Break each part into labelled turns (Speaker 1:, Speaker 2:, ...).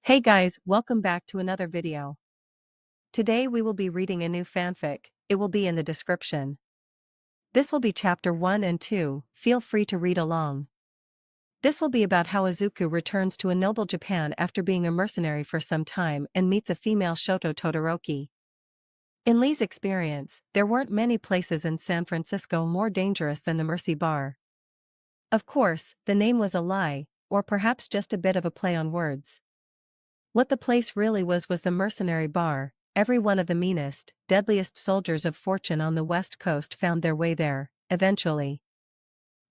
Speaker 1: Hey guys, welcome back to another video. Today we will be reading a new fanfic. It will be in the description. This will be chapter 1 and 2, feel free to read along. This will be about how Izuku returns to a noble Japan after being a mercenary for some time and meets a female Shoto Todoroki. In Lee's experience, there weren't many places in San Francisco more dangerous than the Mercy Bar. Of course, the name was a lie, or perhaps just a bit of a play on words. What the place really was the Mercenary Bar. Every one of the meanest, deadliest soldiers of fortune on the West Coast found their way there, eventually.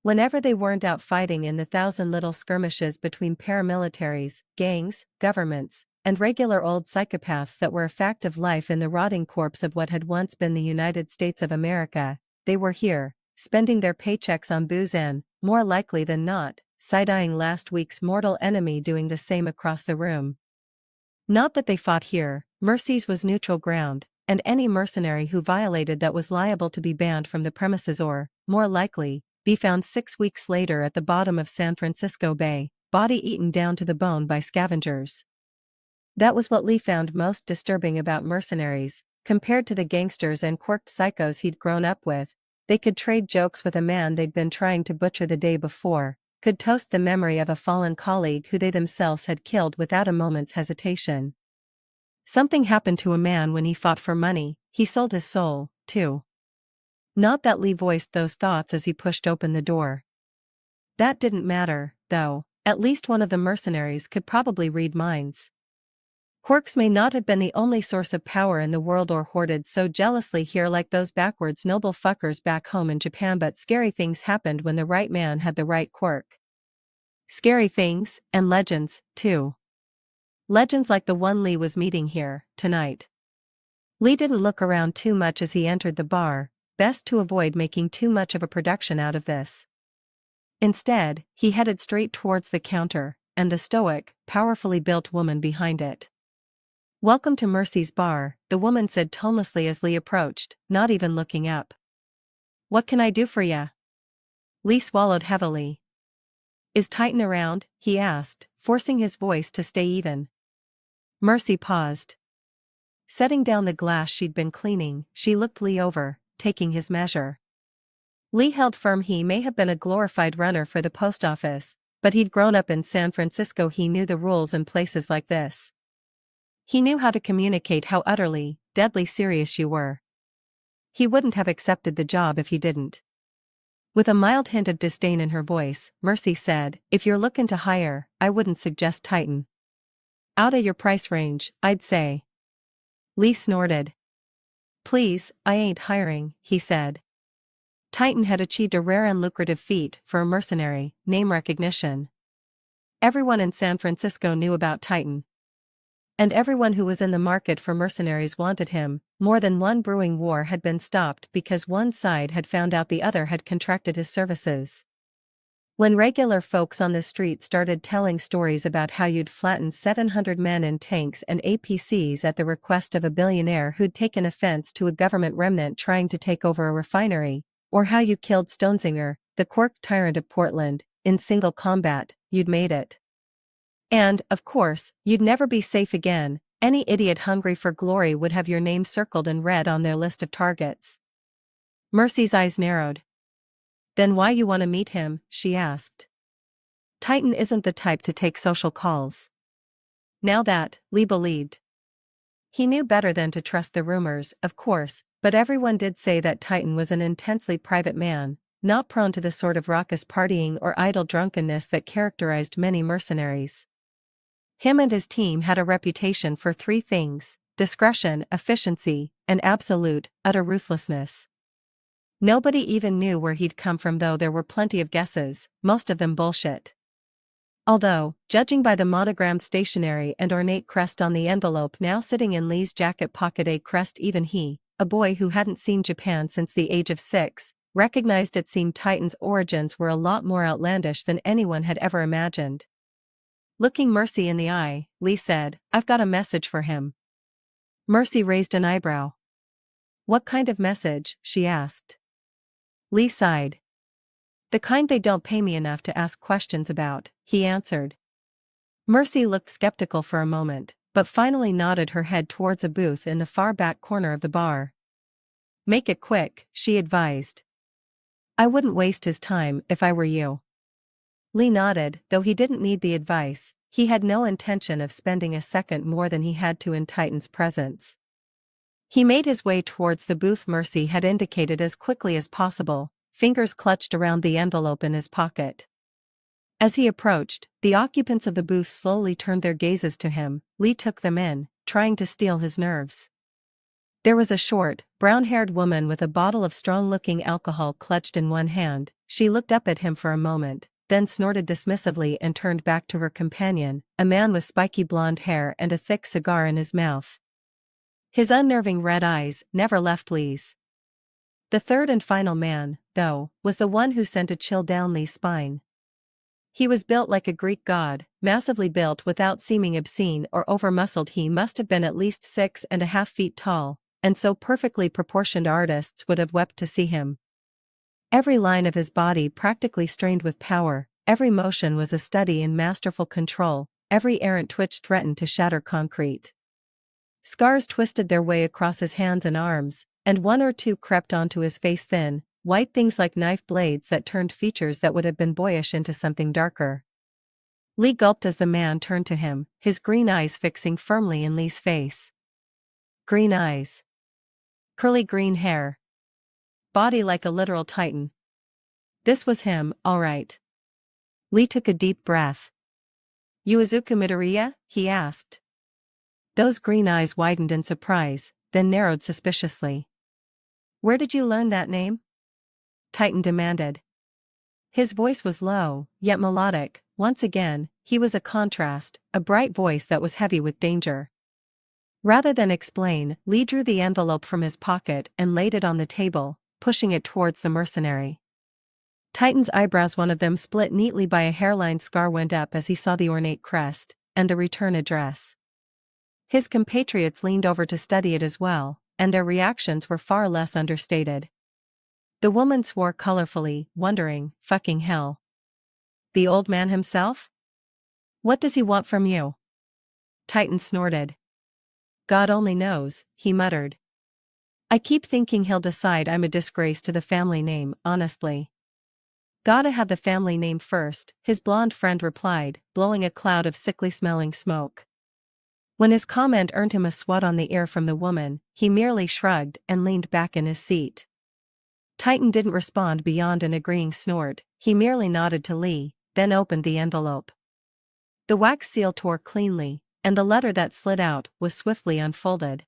Speaker 1: Whenever they weren't out fighting in the thousand little skirmishes between paramilitaries, gangs, governments, and regular old psychopaths that were a fact of life in the rotting corpse of what had once been the United States of America, they were here, spending their paychecks on booze and, more likely than not, side-eyeing last week's mortal enemy doing the same across the room. Not that they fought here, Mercy's was neutral ground, and any mercenary who violated that was liable to be banned from the premises or, more likely, be found 6 weeks later at the bottom of San Francisco Bay, body eaten down to the bone by scavengers. That was what Lee found most disturbing about mercenaries, compared to the gangsters and quirked psychos he'd grown up with. They could trade jokes with a man they'd been trying to butcher the day before, could toast the memory of a fallen colleague who they themselves had killed without a moment's hesitation. Something happened to a man when he fought for money, he sold his soul, too. Not that Lee voiced those thoughts as he pushed open the door. That didn't matter, though. At least one of the mercenaries could probably read minds. Quirks may not have been the only source of power in the world or hoarded so jealously here like those backwards noble fuckers back home in Japan, but scary things happened when the right man had the right quirk. Scary things, and legends, too. Legends like the one Lee was meeting here, tonight. Lee didn't look around too much as he entered the bar, best to avoid making too much of a production out of this. Instead, he headed straight towards the counter, and the stoic, powerfully built woman behind it. "Welcome to Mercy's Bar," the woman said tonelessly as Lee approached, not even looking up. "What can I do for ya?" Lee swallowed heavily. "Is Titan around?" he asked, forcing his voice to stay even. Mercy paused. Setting down the glass she'd been cleaning, she looked Lee over, taking his measure. Lee held firm. He may have been a glorified runner for the post office, but he'd grown up in San Francisco. He knew the rules in places like this. He knew how to communicate how utterly, deadly serious you were. He wouldn't have accepted the job if he didn't. With a mild hint of disdain in her voice, Mercy said, "If you're looking to hire, I wouldn't suggest Titan. Outta your price range, I'd say." Lee snorted. "Please, I ain't hiring," he said. Titan had achieved a rare and lucrative feat for a mercenary: name recognition. Everyone in San Francisco knew about Titan. And everyone who was in the market for mercenaries wanted him. More than one brewing war had been stopped because one side had found out the other had contracted his services. When regular folks on the street started telling stories about how you'd flattened 700 men in tanks and APCs at the request of a billionaire who'd taken offense to a government remnant trying to take over a refinery, or how you killed Stonesinger, the quirked tyrant of Portland, in single combat, you'd made it. And, of course, you'd never be safe again. Any idiot hungry for glory would have your name circled in red on their list of targets. Mercy's eyes narrowed. "Then why you want to meet him?" she asked. "Titan isn't the type to take social calls." Now that, Lee believed. He knew better than to trust the rumors, of course, but everyone did say that Titan was an intensely private man, not prone to the sort of raucous partying or idle drunkenness that characterized many mercenaries. Him and his team had a reputation for three things: discretion, efficiency, and absolute, utter ruthlessness. Nobody even knew where he'd come from, though there were plenty of guesses, most of them bullshit. Although, judging by the monogrammed stationery and ornate crest on the envelope now sitting in Lee's jacket pocket, a crest even he, a boy who hadn't seen Japan since the age of 6, recognized. It seemed Titan's origins were a lot more outlandish than anyone had ever imagined. Looking Mercy in the eye, Lee said, "I've got a message for him." Mercy raised an eyebrow. "What kind of message?" she asked. Lee sighed. "The kind they don't pay me enough to ask questions about," he answered. Mercy looked skeptical for a moment, but finally nodded her head towards a booth in the far back corner of the bar. Make it quick, she advised. I wouldn't waste his time if I were you. Lee nodded, though he didn't need the advice. He had no intention of spending a second more than he had to in Titan's presence. He made his way towards the booth Mercy had indicated as quickly as possible, fingers clutched around the envelope in his pocket. As he approached, the occupants of the booth slowly turned their gazes to him. Lee took them in, trying to steel his nerves. There was a short, brown-haired woman with a bottle of strong-looking alcohol clutched in one hand. She looked up at him for a moment, then snorted dismissively and turned back to her companion, a man with spiky blonde hair and a thick cigar in his mouth. His unnerving red eyes never left Lee's. The third and final man, though, was the one who sent a chill down Lee's spine. He was built like a Greek god, massively built without seeming obscene or over-muscled. He must have been at least 6.5 feet tall, and so perfectly proportioned artists would have wept to see him. Every line of his body practically strained with power, every motion was a study in masterful control, every errant twitch threatened to shatter concrete. Scars twisted their way across his hands and arms, and one or two crept onto his face, thin, white things like knife blades that turned features that would have been boyish into something darker. Lee gulped as the man turned to him, his green eyes fixing firmly in Lee's face. Green eyes. Curly green hair. Body like a literal titan. This was him, all right. Lee took a deep breath. You Izuku Midoriya? He asked. Those green eyes widened in surprise, then narrowed suspiciously. Where did you learn that name? Titan demanded. His voice was low, yet melodic. Once again, he was a contrast, a bright voice that was heavy with danger. Rather than explain, Lee drew the envelope from his pocket and laid it on the table, pushing it towards the mercenary. Titan's eyebrows, one of them split neatly by a hairline scar, went up as he saw the ornate crest and the return address. His compatriots leaned over to study it as well, and their reactions were far less understated. The woman swore colorfully, wondering, fucking hell. The old man himself? What does he want from you? Titan snorted. God only knows, he muttered. I keep thinking he'll decide I'm a disgrace to the family name, honestly. Gotta have the family name first, his blonde friend replied, blowing a cloud of sickly-smelling smoke. When his comment earned him a swat on the ear from the woman, he merely shrugged and leaned back in his seat. Titan didn't respond beyond an agreeing snort. He merely nodded to Lee, then opened the envelope. The wax seal tore cleanly, and the letter that slid out was swiftly unfolded.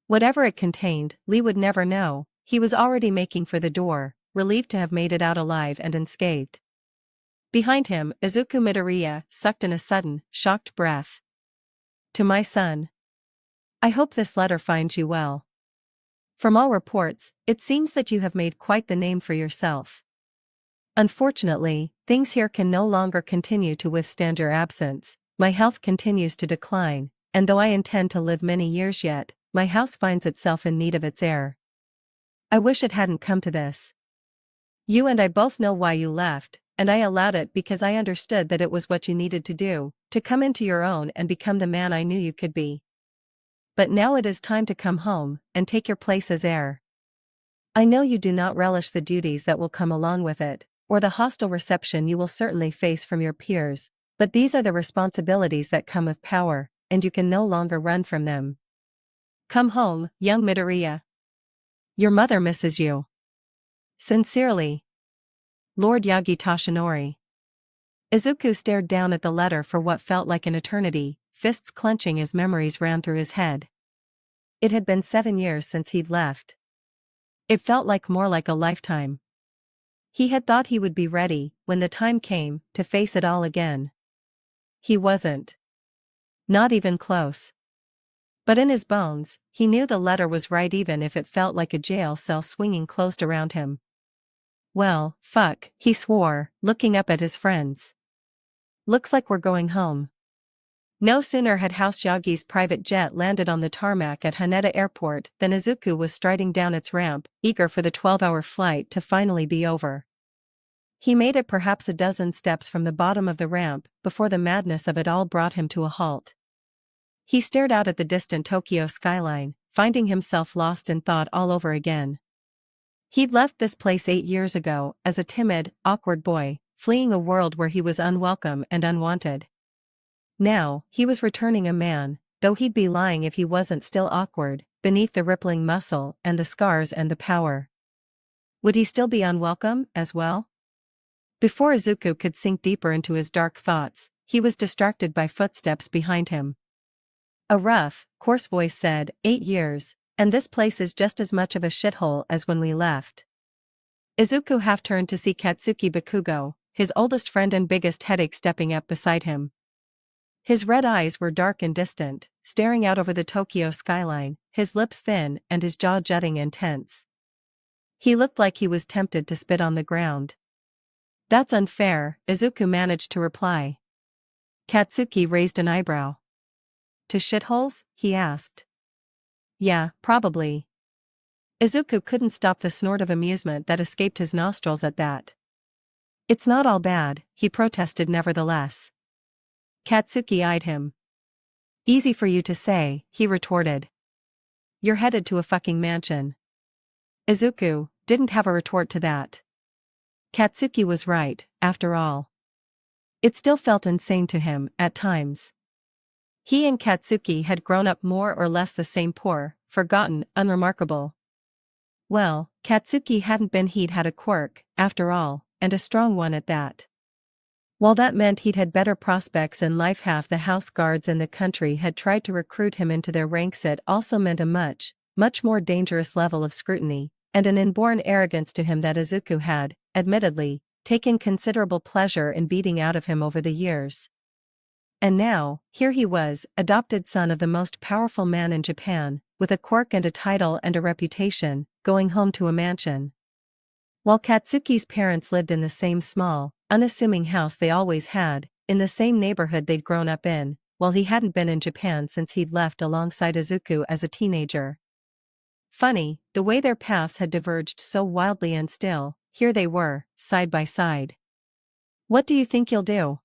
Speaker 1: Whatever it contained, Lee would never know. He was already making for the door, relieved to have made it out alive and unscathed. Behind him, Izuku Midoriya sucked in a sudden, shocked breath. To my son. I hope this letter finds you well. From all reports, it seems that you have made quite the name for yourself. Unfortunately, things here can no longer continue to withstand your absence. My health continues to decline, and though I intend to live many years yet, my house finds itself in need of its heir. I wish it hadn't come to this. You and I both know why you left, and I allowed it because I understood that it was what you needed to do, to come into your own and become the man I knew you could be. But now it is time to come home, and take your place as heir. I know you do not relish the duties that will come along with it, or the hostile reception you will certainly face from your peers, but these are the responsibilities that come with power, and you can no longer run from them. Come home, young Midoriya. Your mother misses you. Sincerely, Lord Yagi Tashinori. Izuku stared down at the letter for what felt like an eternity, fists clenching as memories ran through his head. It had been 7 years since he'd left. It felt like more like a lifetime. He had thought he would be ready, when the time came, to face it all again. He wasn't. Not even close. But in his bones, he knew the letter was right even if it felt like a jail cell swinging closed around him. Well, fuck, he swore, looking up at his friends. Looks like we're going home. No sooner had House Yagi's private jet landed on the tarmac at Haneda Airport than Izuku was striding down its ramp, eager for the 12-hour flight to finally be over. He made it perhaps a dozen steps from the bottom of the ramp before the madness of it all brought him to a halt. He stared out at the distant Tokyo skyline, finding himself lost in thought all over again. He'd left this place 8 years ago as a timid, awkward boy, fleeing a world where he was unwelcome and unwanted. Now, he was returning a man, though he'd be lying if he wasn't still awkward, beneath the rippling muscle and the scars and the power. Would he still be unwelcome, as well? Before Izuku could sink deeper into his dark thoughts, he was distracted by footsteps behind him. A rough, coarse voice said, 8 years, and this place is just as much of a shithole as when we left. Izuku half turned to see Katsuki Bakugo, his oldest friend and biggest headache, stepping up beside him. His red eyes were dark and distant, staring out over the Tokyo skyline, his lips thin and his jaw jutting and tense. He looked like he was tempted to spit on the ground. That's unfair, Izuku managed to reply. Katsuki raised an eyebrow. To shitholes? He asked. Yeah, probably. Izuku couldn't stop the snort of amusement that escaped his nostrils at that. It's not all bad, he protested nevertheless. Katsuki eyed him. Easy for you to say, he retorted. You're headed to a fucking mansion. Izuku didn't have a retort to that. Katsuki was right, after all. It still felt insane to him, at times. He and Katsuki had grown up more or less the same, poor, forgotten, unremarkable. Well, Katsuki hadn't been. He'd had a quirk, after all, and a strong one at that. While that meant he'd had better prospects in life, half the house guards in the country had tried to recruit him into their ranks. It also meant a much, much more dangerous level of scrutiny, and an inborn arrogance to him that Izuku had, admittedly, taken considerable pleasure in beating out of him over the years. And now, here he was, adopted son of the most powerful man in Japan, with a quirk and a title and a reputation, going home to a mansion. While Katsuki's parents lived in the same small, unassuming house they always had, in the same neighborhood they'd grown up in, while he hadn't been in Japan since he'd left alongside Izuku as a teenager. Funny, the way their paths had diverged so wildly, and still, here they were, side by side. What do you think you'll do?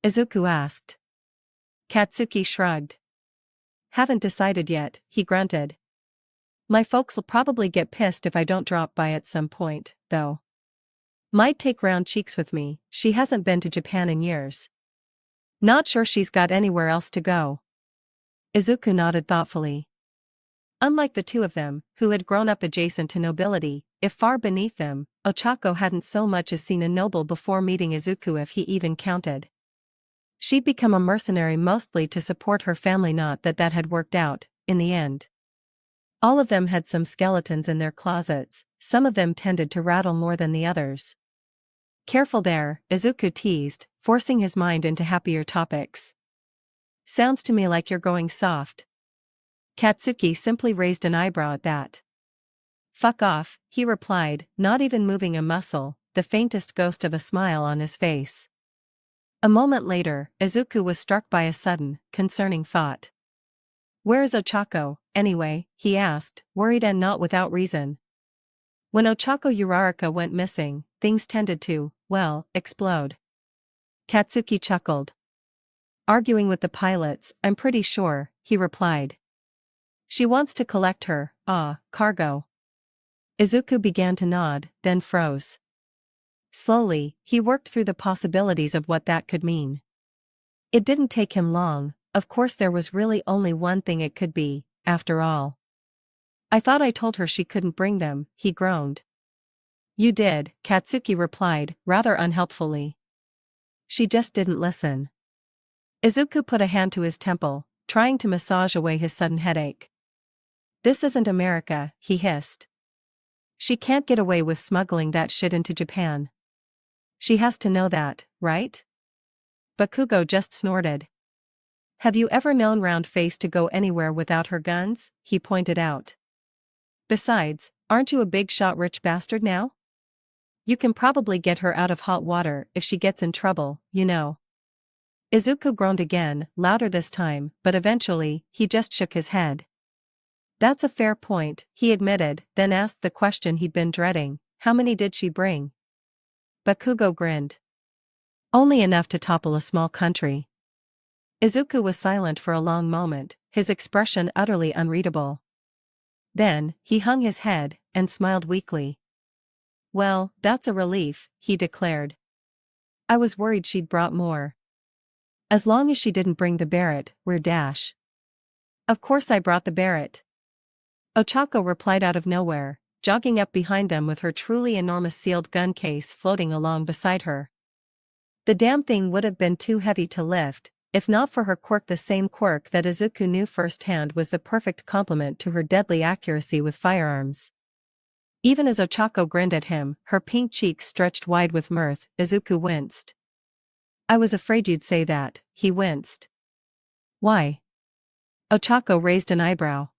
Speaker 1: Izuku asked. Katsuki shrugged. Haven't decided yet, he grunted. My folks'll probably get pissed if I don't drop by at some point, though. Might take Round Cheeks with me, she hasn't been to Japan in years. Not sure she's got anywhere else to go. Izuku nodded thoughtfully. Unlike the two of them, who had grown up adjacent to nobility, if far beneath them, Ochako hadn't so much as seen a noble before meeting Izuku, if he even counted. She'd become a mercenary mostly to support her family, not that that had worked out, in the end. All of them had some skeletons in their closets, some of them tended to rattle more than the others. Careful there, Izuku teased, forcing his mind into happier topics. Sounds to me like you're going soft. Katsuki simply raised an eyebrow at that. Fuck off, he replied, not even moving a muscle, the faintest ghost of a smile on his face. A moment later, Izuku was struck by a sudden, concerning thought. Where is Ochako, anyway? He asked, worried and not without reason. When Ochako Uraraka went missing, things tended to, well, explode. Katsuki chuckled. Arguing with the pilots, I'm pretty sure, he replied. She wants to collect her, cargo. Izuku began to nod, then froze. Slowly, he worked through the possibilities of what that could mean. It didn't take him long. Of course there was really only one thing it could be, after all. I thought I told her she couldn't bring them, he groaned. You did, Katsuki replied, rather unhelpfully. She just didn't listen. Izuku put a hand to his temple, trying to massage away his sudden headache. This isn't America, he hissed. She can't get away with smuggling that shit into Japan. She has to know that, right? Bakugo just snorted. Have you ever known Round Face to go anywhere without her guns? He pointed out. Besides, aren't you a big shot rich bastard now? You can probably get her out of hot water if she gets in trouble, you know. Izuku groaned again, louder this time, but eventually, he just shook his head. That's a fair point, he admitted, then asked the question he'd been dreading, how many did she bring? Bakugo grinned. Only enough to topple a small country. Izuku was silent for a long moment, his expression utterly unreadable. Then, he hung his head, and smiled weakly. Well, that's a relief, he declared. I was worried she'd brought more. As long as she didn't bring the Barret, we're dash. Of course I brought the Barret. Ochako replied out of nowhere, jogging up behind them with her truly enormous sealed gun case floating along beside her. The damn thing would have been too heavy to lift, if not for her quirk, the same quirk that Izuku knew firsthand was the perfect complement to her deadly accuracy with firearms. Even as Ochako grinned at him, her pink cheeks stretched wide with mirth, Izuku winced. I was afraid you'd say that, he winced. Why? Ochako raised an eyebrow.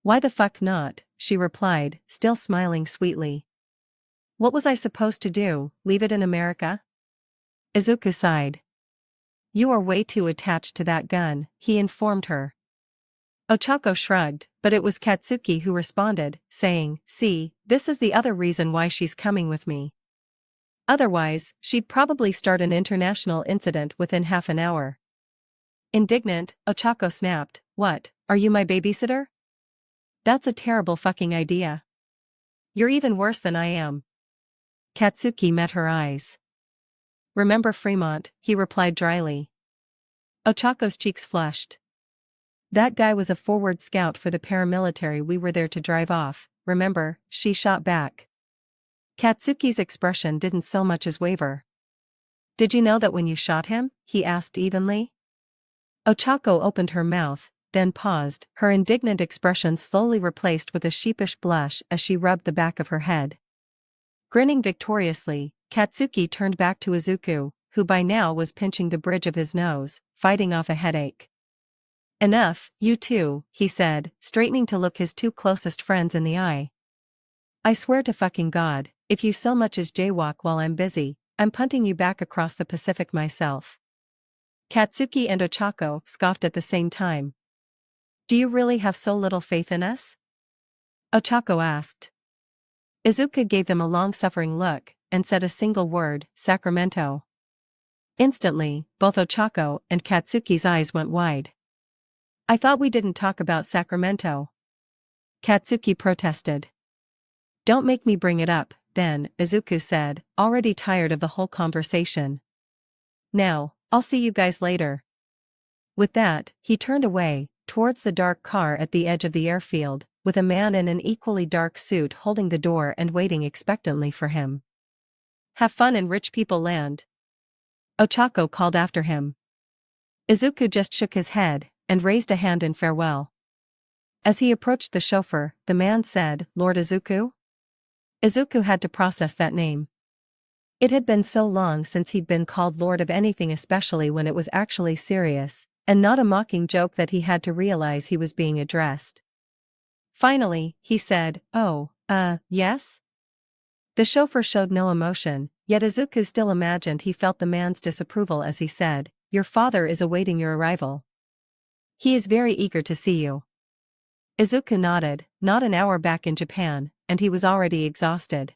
Speaker 1: Why the fuck not, she replied, still smiling sweetly. What was I supposed to do, leave it in America? Izuku sighed. You are way too attached to that gun, he informed her. Ochako shrugged, but it was Katsuki who responded, saying, see, this is the other reason why she's coming with me. Otherwise, she'd probably start an international incident within half an hour. Indignant, Ochako snapped, what, are you my babysitter? That's a terrible fucking idea. You're even worse than I am. Katsuki met her eyes. Remember Fremont, he replied dryly. Ochako's cheeks flushed. That guy was a forward scout for the paramilitary we were there to drive off, remember, she shot back. Katsuki's expression didn't so much as waver. Did you know that when you shot him? He asked evenly. Ochako opened her mouth, then paused, her indignant expression slowly replaced with a sheepish blush as she rubbed the back of her head. Grinning victoriously, Katsuki turned back to Izuku, who by now was pinching the bridge of his nose, fighting off a headache. Enough, you two, he said, straightening to look his two closest friends in the eye. I swear to fucking God, if you so much as jaywalk while I'm busy, I'm punting you back across the Pacific myself. Katsuki and Ochako scoffed at the same time. Do you really have so little faith in us? Ochako asked. Izuku gave them a long-suffering look, and said a single word, Sacramento. Instantly, both Ochako and Katsuki's eyes went wide. I thought we didn't talk about Sacramento. Katsuki protested. Don't make me bring it up, then, Izuku said, already tired of the whole conversation. Now, I'll see you guys later. With that, he turned away, towards the dark car at the edge of the airfield, with a man in an equally dark suit holding the door and waiting expectantly for him. Have fun in rich people land. Ochako called after him. Izuku just shook his head, and raised a hand in farewell. As he approached the chauffeur, the man said, Lord Izuku? Izuku had to process that name. It had been so long since he'd been called lord of anything, especially when it was actually serious, and not a mocking joke, that he had to realize he was being addressed. Finally, he said, oh, yes? The chauffeur showed no emotion, yet Izuku still imagined he felt the man's disapproval as he said, your father is awaiting your arrival. He is very eager to see you. Izuku nodded, not an hour back in Japan, and he was already exhausted.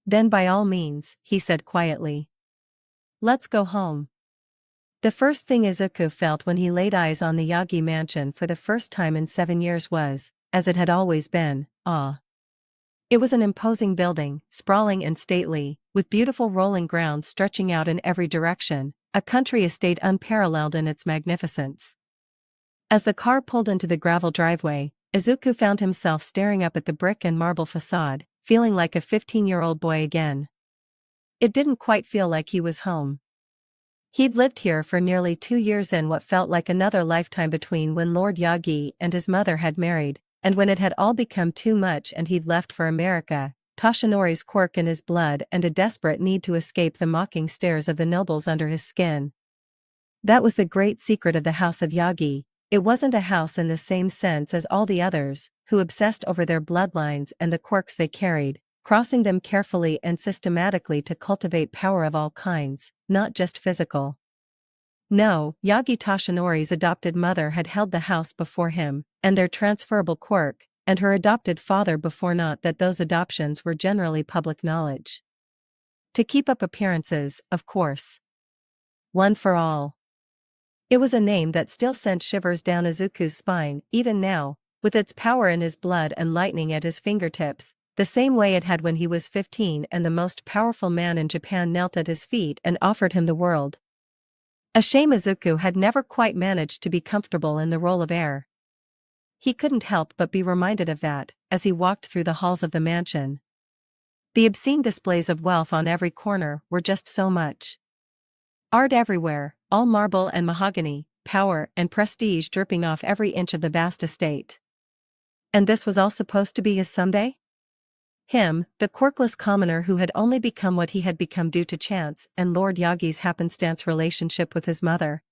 Speaker 1: Then by all means, he said quietly. Let's go home. The first thing Izuku felt when he laid eyes on the Yagi mansion for the first time in 7 years was, as it had always been, awe. It was an imposing building, sprawling and stately, with beautiful rolling grounds stretching out in every direction, a country estate unparalleled in its magnificence. As the car pulled into the gravel driveway, Izuku found himself staring up at the brick and marble facade, feeling like a 15-year-old boy again. It didn't quite feel like he was home. He'd lived here for nearly 2 years in what felt like another lifetime between when Lord Yagi and his mother had married, and when it had all become too much and he'd left for America, Toshinori's quirk in his blood and a desperate need to escape the mocking stares of the nobles under his skin. That was the great secret of the House of Yagi. It wasn't a house in the same sense as all the others, who obsessed over their bloodlines and the quirks they carried, crossing them carefully and systematically to cultivate power of all kinds, not just physical. No, Yagi Toshinori's adopted mother had held the house before him, and their transferable quirk, and her adopted father before, not that those adoptions were generally public knowledge. To keep up appearances, of course. One for all. It was a name that still sent shivers down Izuku's spine, even now, with its power in his blood and lightning at his fingertips, the same way it had when he was 15 and the most powerful man in Japan knelt at his feet and offered him the world. A shame Izuku had never quite managed to be comfortable in the role of heir. He couldn't help but be reminded of that, as he walked through the halls of the mansion. The obscene displays of wealth on every corner were just so much. Art everywhere, all marble and mahogany, power and prestige dripping off every inch of the vast estate. And this was all supposed to be his someday? Him, the quirkless commoner who had only become what he had become due to chance and Lord Yagi's happenstance relationship with his mother.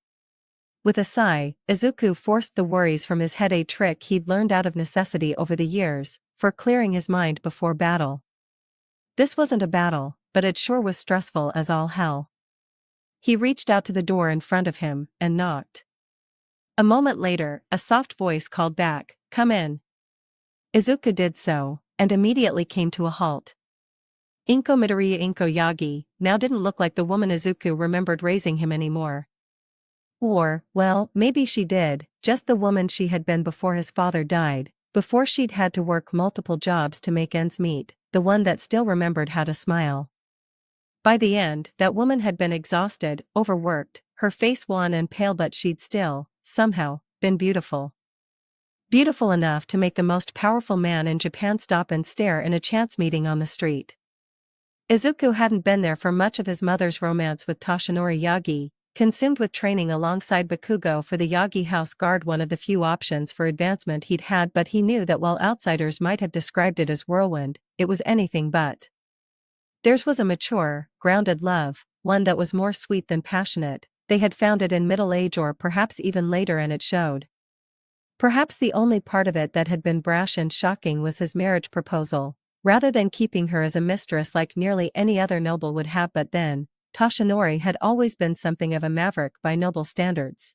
Speaker 1: With a sigh, Izuku forced the worries from his head, a trick he'd learned out of necessity over the years, for clearing his mind before battle. This wasn't a battle, but it sure was stressful as all hell. He reached out to the door in front of him, and knocked. A moment later, a soft voice called back, "Come in." Izuku did so, and immediately came to a halt. Inko Midoriya Inko Yagi now didn't look like the woman Izuku remembered raising him anymore. Or, well, maybe she did, just the woman she had been before his father died, before she'd had to work multiple jobs to make ends meet, the one that still remembered how to smile. By the end, that woman had been exhausted, overworked, her face wan and pale, but she'd still, somehow, been beautiful. Beautiful enough to make the most powerful man in Japan stop and stare in a chance meeting on the street. Izuku hadn't been there for much of his mother's romance with Toshinori Yagi, consumed with training alongside Bakugo for the Yagi House Guard, one of the few options for advancement he'd had, but he knew that while outsiders might have described it as whirlwind, it was anything but. Theirs was a mature, grounded love, one that was more sweet than passionate. They had found it in middle age or perhaps even later, and it showed. Perhaps the only part of it that had been brash and shocking was his marriage proposal, rather than keeping her as a mistress like nearly any other noble would have. But then, Toshinori had always been something of a maverick by noble standards.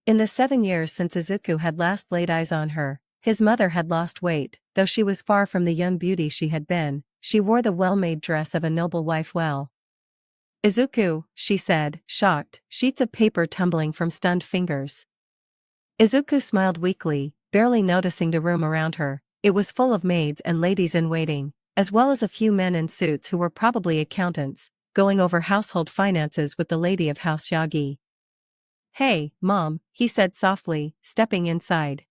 Speaker 1: In the 7 years since Izuku had last laid eyes on her, his mother had lost weight. Though she was far from the young beauty she had been, she wore the well-made dress of a noble wife well. "Izuku," she said, shocked, sheets of paper tumbling from stunned fingers. Izuku smiled weakly, barely noticing the room around her. It was full of maids and ladies-in-waiting, as well as a few men in suits who were probably accountants, going over household finances with the lady of House Yagi. "Hey, Mom," he said softly, stepping inside.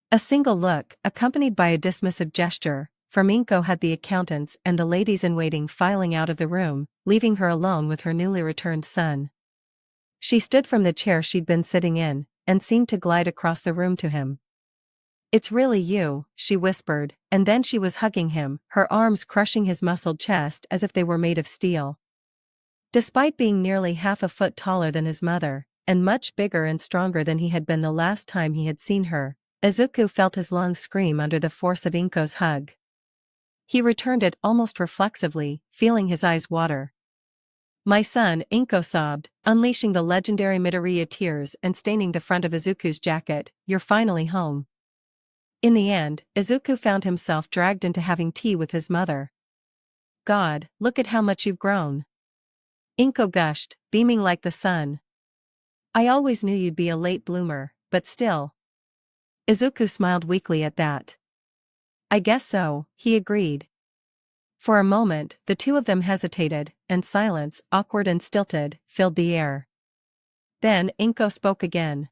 Speaker 1: A single look, accompanied by a dismissive gesture, from Inko had the accountants and the ladies-in-waiting filing out of the room, leaving her alone with her newly returned son. She stood from the chair she'd been sitting in, and seemed to glide across the room to him. "It's really you," she whispered, and then she was hugging him, her arms crushing his muscled chest as if they were made of steel. Despite being nearly half a foot taller than his mother, and much bigger and stronger than he had been the last time he had seen her, Izuku felt his lungs scream under the force of Inko's hug. He returned it almost reflexively, feeling his eyes water. "My son," Inko sobbed, unleashing the legendary Midoriya tears and staining the front of Izuku's jacket, "you're finally home." In the end, Izuku found himself dragged into having tea with his mother. "God, look at how much you've grown," Inko gushed, beaming like the sun. "I always knew you'd be a late bloomer, but still." Izuku smiled weakly at that. "I guess so," he agreed. For a moment, the two of them hesitated, and silence, awkward and stilted, filled the air. Then, Inko spoke again.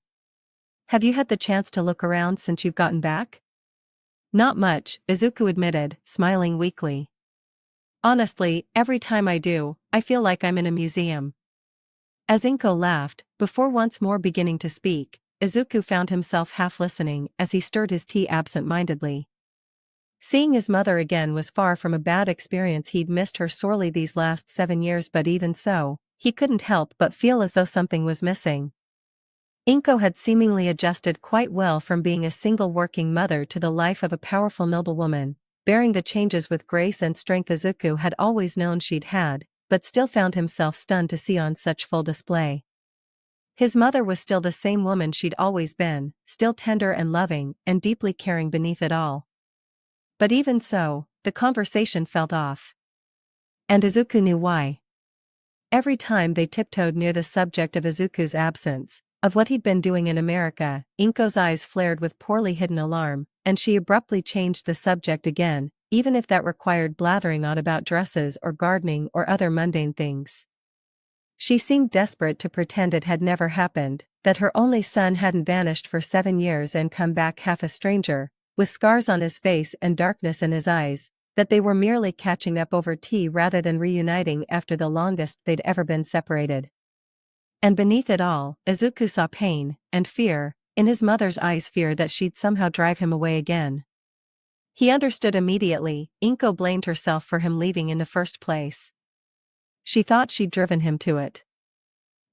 Speaker 1: "Have you had the chance to look around since you've gotten back?" "Not much," Izuku admitted, smiling weakly. "Honestly, every time I do, I feel like I'm in a museum." As Inko laughed, before once more beginning to speak, Izuku found himself half listening as he stirred his tea absent-mindedly. Seeing his mother again was far from a bad experience. He'd missed her sorely these last 7 years, but even so, he couldn't help but feel as though something was missing. Inko had seemingly adjusted quite well from being a single working mother to the life of a powerful noblewoman, bearing the changes with grace and strength Izuku had always known she'd had, but still found himself stunned to see on such full display. His mother was still the same woman she'd always been, still tender and loving, and deeply caring beneath it all. But even so, the conversation felt off. And Izuku knew why. Every time they tiptoed near the subject of Izuku's absence, of what he'd been doing in America, Inko's eyes flared with poorly hidden alarm, and she abruptly changed the subject again, even if that required blathering on about dresses or gardening or other mundane things. She seemed desperate to pretend it had never happened, that her only son hadn't vanished for 7 years and come back half a stranger, with scars on his face and darkness in his eyes, that they were merely catching up over tea rather than reuniting after the longest they'd ever been separated. And beneath it all, Izuku saw pain and fear, in his mother's eyes fear that she'd somehow drive him away again. He understood immediately. Inko blamed herself for him leaving in the first place. She thought she'd driven him to it.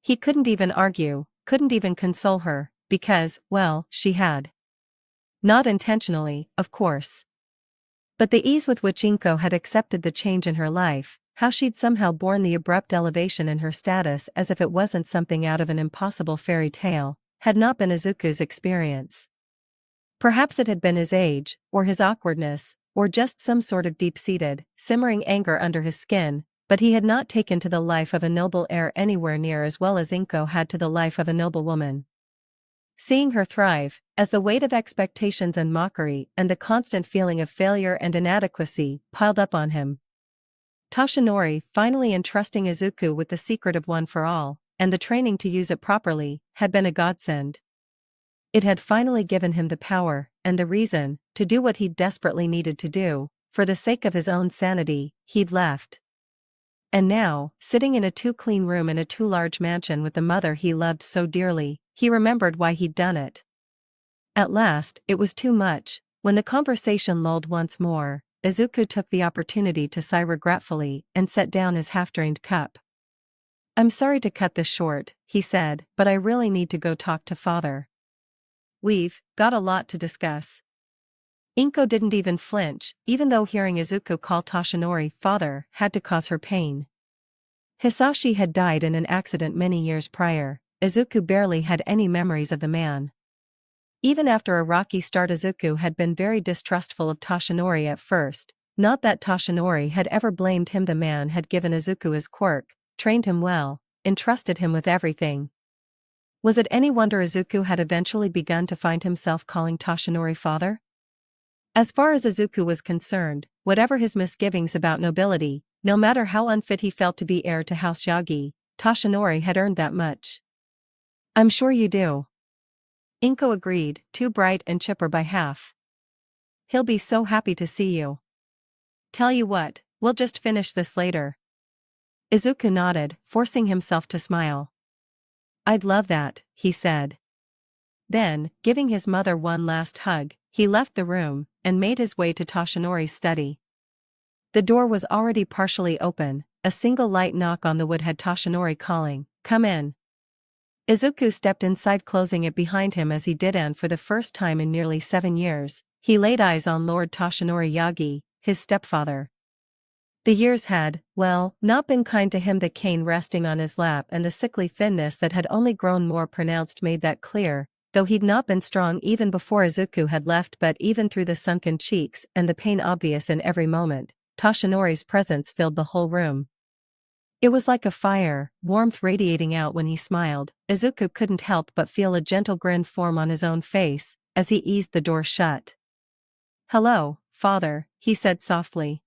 Speaker 1: He couldn't even argue, couldn't even console her, because, well, she had. Not intentionally, of course. But the ease with which Inko had accepted the change in her life, how she'd somehow borne the abrupt elevation in her status as if it wasn't something out of an impossible fairy tale, had not been Izuku's experience. Perhaps it had been his age, or his awkwardness, or just some sort of deep-seated, simmering anger under his skin, but he had not taken to the life of a noble heir anywhere near as well as Inko had to the life of a noble woman. Seeing her thrive, as the weight of expectations and mockery and the constant feeling of failure and inadequacy piled up on him. Toshinori, finally entrusting Izuku with the secret of One for All, and the training to use it properly, had been a godsend. It had finally given him the power, and the reason, to do what he desperately needed to do. For the sake of his own sanity, he'd left. And now, sitting in a too-clean room in a too-large mansion with the mother he loved so dearly, he remembered why he'd done it. At last, it was too much. When the conversation lulled once more, Izuku took the opportunity to sigh regretfully and set down his half-drained cup. "I'm sorry to cut this short," he said, "but I really need to go talk to father. We've got a lot to discuss." Inko didn't even flinch, even though hearing Izuku call Toshinori father had to cause her pain. Hisashi had died in an accident many years prior. Izuku barely had any memories of the man. Even after a rocky start, Izuku had been very distrustful of Toshinori at first. Not that Toshinori had ever blamed him. The man had given Izuku his quirk, trained him well, entrusted him with everything. Was it any wonder Izuku had eventually begun to find himself calling Toshinori father? As far as Izuku was concerned, whatever his misgivings about nobility, no matter how unfit he felt to be heir to House Yagi, Toshinori had earned that much. "I'm sure you do." Inko agreed, too bright and chipper by half. "He'll be so happy to see you. Tell you what, we'll just finish this later." Izuku nodded, forcing himself to smile. "I'd love that," he said. Then, giving his mother one last hug, he left the room and made his way to Toshinori's study. The door was already partially open. A single light knock on the wood had Toshinori calling, "Come in." Izuku stepped inside, closing it behind him as he did, and for the first time in nearly 7 years, he laid eyes on Lord Toshinori Yagi, his stepfather. The years had, well, not been kind to him. The cane resting on his lap and the sickly thinness that had only grown more pronounced made that clear, though he'd not been strong even before Izuku had left. But even through the sunken cheeks and the pain obvious in every moment, Toshinori's presence filled the whole room. It was like a fire, warmth radiating out when he smiled. Izuku couldn't help but feel a gentle grin form on his own face, as he eased the door shut. "Hello, father," he said softly.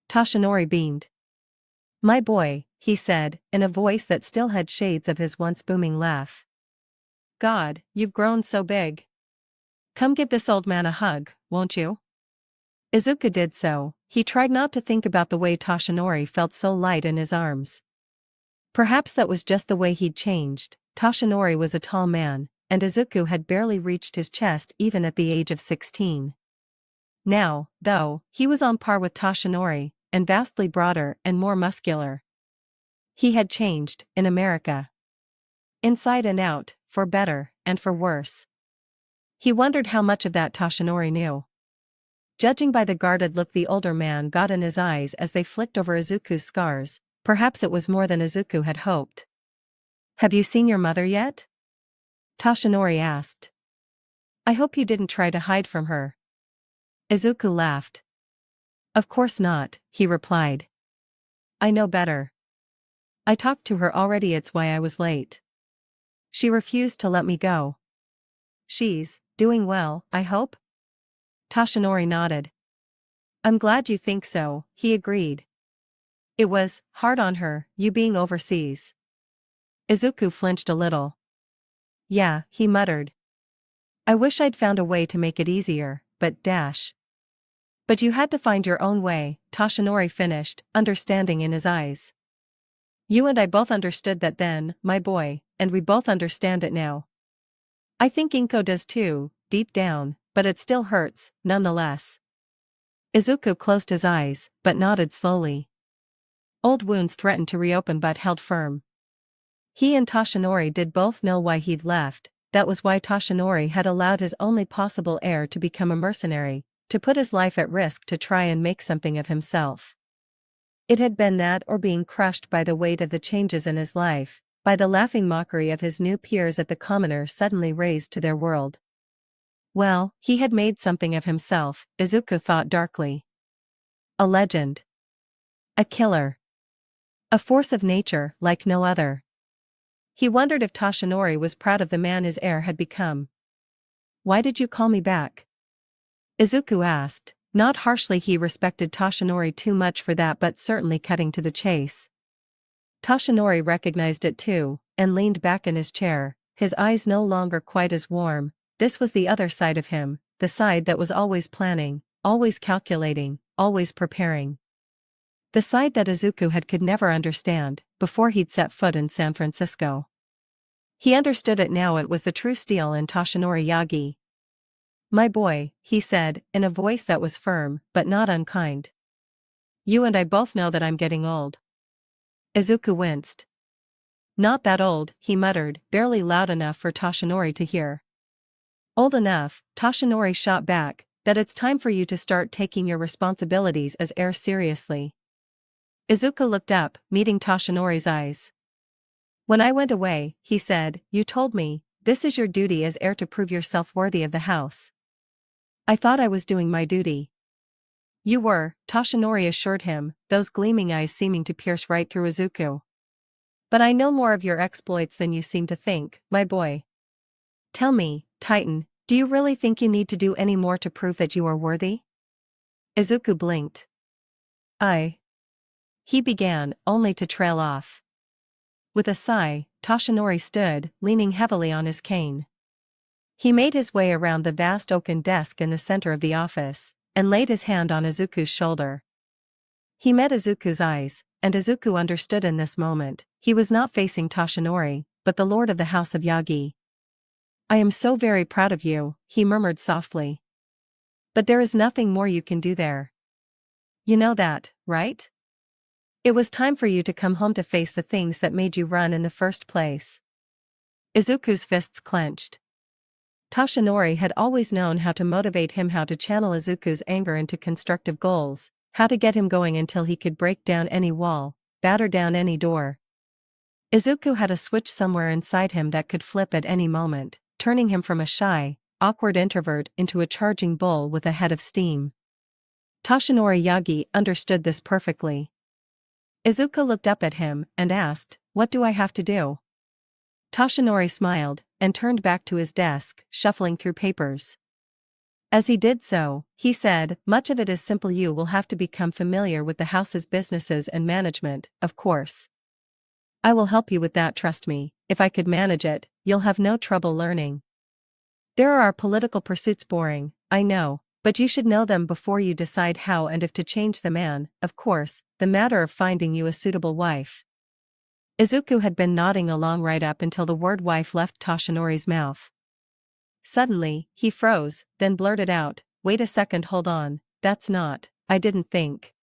Speaker 1: Toshinori beamed. "My boy," he said, in a voice that still had shades of his once booming laugh. "God, you've grown so big. Come give this old man a hug, won't you?" Izuku did so. He tried not to think about the way Toshinori felt so light in his arms. Perhaps that was just the way he'd changed. Toshinori was a tall man, and Izuku had barely reached his chest even at the age of 16. Now, though, he was on par with Toshinori, and vastly broader and more muscular. He had changed, in America. Inside and out, for better, and for worse. He wondered how much of that Toshinori knew. Judging by the guarded look the older man got in his eyes as they flicked over Izuku's scars, perhaps it was more than Izuku had hoped. "Have you seen your mother yet?" Toshinori asked. "I hope you didn't try to hide from her." Izuku laughed. "Of course not," he replied. I know better. I talked to her already, it's why I was late. She refused to let me go. She's doing well, I hope? Toshinori nodded. I'm glad you think so, he agreed. It was hard on her, you being overseas. Izuku flinched a little. Yeah, he muttered. I wish I'd found a way to make it easier, but dash. But you had to find your own way, Toshinori finished, understanding in his eyes. You and I both understood that then, my boy, and we both understand it now. I think Inko does too, deep down, but it still hurts, nonetheless. Izuku closed his eyes, but nodded slowly. Old wounds threatened to reopen but held firm. He and Toshinori did both know why he'd left. That was why Toshinori had allowed his only possible heir to become a mercenary, to put his life at risk to try and make something of himself. It had been that or being crushed by the weight of the changes in his life, by the laughing mockery of his new peers at the commoner suddenly raised to their world. Well, he had made something of himself, Izuku thought darkly. A legend. A killer. A force of nature like no other. He wondered if Toshinori was proud of the man his heir had become. Why did you call me back? Izuku asked, not harshly. He respected Toshinori too much for that, but certainly cutting to the chase. Toshinori recognized it too, and leaned back in his chair, his eyes no longer quite as warm. This was the other side of him, the side that was always planning, always calculating, always preparing. The side that Izuku could never understand, before he'd set foot in San Francisco. He understood it now. It was the true steel in Toshinori Yagi. My boy, he said, in a voice that was firm, but not unkind. You and I both know that I'm getting old. Izuku winced. Not that old, he muttered, barely loud enough for Toshinori to hear. Old enough, Toshinori shot back, that it's time for you to start taking your responsibilities as heir seriously. Izuku looked up, meeting Toshinori's eyes. When I went away, he said, you told me, this is your duty as heir to prove yourself worthy of the house. I thought I was doing my duty. You were, Toshinori assured him, those gleaming eyes seeming to pierce right through Izuku. But I know more of your exploits than you seem to think, my boy. Tell me, Titan, do you really think you need to do any more to prove that you are worthy? Izuku blinked. He began, only to trail off. With a sigh, Toshinori stood, leaning heavily on his cane. He made his way around the vast oaken desk in the center of the office, and laid his hand on Izuku's shoulder. He met Izuku's eyes, and Izuku understood in this moment, he was not facing Toshinori, but the lord of the house of Yagi. I am so very proud of you, he murmured softly. But there is nothing more you can do there. You know that, right? It was time for you to come home to face the things that made you run in the first place. Izuku's fists clenched. Toshinori had always known how to motivate him, how to channel Izuku's anger into constructive goals, how to get him going until he could break down any wall, batter down any door. Izuku had a switch somewhere inside him that could flip at any moment, turning him from a shy, awkward introvert into a charging bull with a head of steam. Toshinori Yagi understood this perfectly. Izuku looked up at him and asked, what do I have to do? Toshinori smiled, and turned back to his desk, shuffling through papers. As he did so, he said, much of it is simple. You will have to become familiar with the house's businesses and management, of course. I will help you with that, trust me. If I could manage it, you'll have no trouble learning. There are political pursuits, boring, I know, but you should know them before you decide how and if to change the man, of course, the matter of finding you a suitable wife. Izuku had been nodding along right up until the word wife left Toshinori's mouth. Suddenly, he froze, then blurted out, wait a second, hold on, that's not, I didn't think.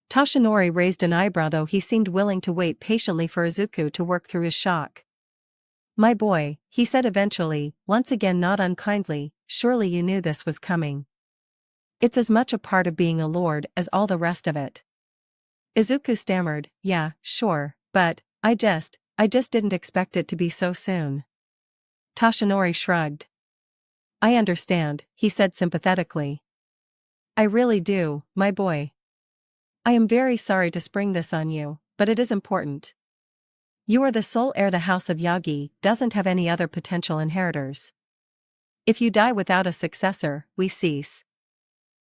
Speaker 1: Toshinori raised an eyebrow, though he seemed willing to wait patiently for Izuku to work through his shock. My boy, he said eventually, once again not unkindly, surely you knew this was coming. It's as much a part of being a lord as all the rest of it. Izuku stammered, yeah, sure, but, I just didn't expect it to be so soon. Toshinori shrugged. I understand, he said sympathetically. I really do, my boy. I am very sorry to spring this on you, but it is important. You are the sole heir. The house of Yagi doesn't have any other potential inheritors. If you die without a successor, we cease.